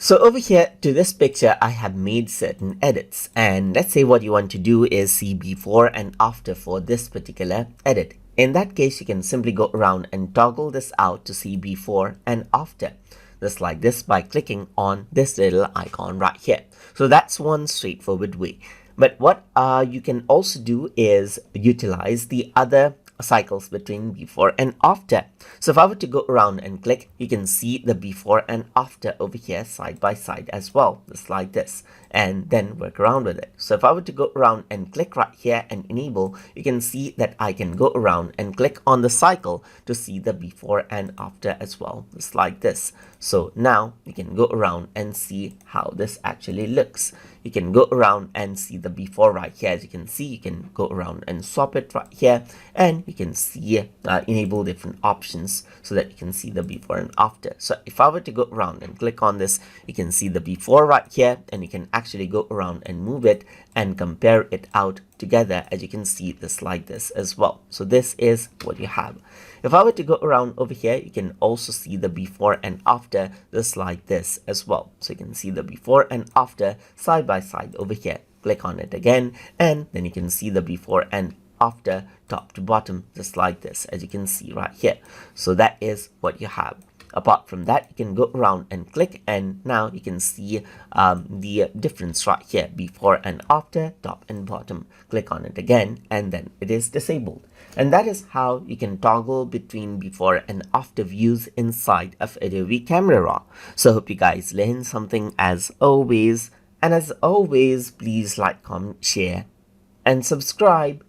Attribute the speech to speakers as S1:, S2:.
S1: So over here to this picture, I have made certain edits, and let's say what you want to do is see before and after for this particular edit. In that case, you can simply go around and toggle this out to see before and after, just like this, by clicking on this little icon right here. So that's one straightforward way. But what you can also do is utilize the other cycles between before and after. So if I were to go around and click, you can see the before and after over here side by side as well, just like this, and then work around with it. So if I were to go around and click right here and enable, you can see that I can go around and click on the cycle to see the before and after as well, just like this. So now you can go around and see how this actually looks. You can go around and see the before right here. As you can see, you can go around and swap it right here, and you can see enable different options so that you can see the before and after. So if I were to go around and click on this, you can see the before right here, and you can actually go around and move it and compare it out together. As you can see this like this as well. So this is what you have. If I were to go around over here, you can also see the before and after just like this as well. So you can see the before and after side by side over here. Click on it again, and then you can see the before and after top to bottom just like this, as you can see right here. So that is what you have. Apart from that, you can go around and click, and now you can see the difference right here, before and after, top and bottom. Click on it again, and then it is disabled. And that is how you can toggle between before and after views inside of Adobe Camera RAW. So I hope you guys learned something as always. And as always, please like, comment, share, and subscribe.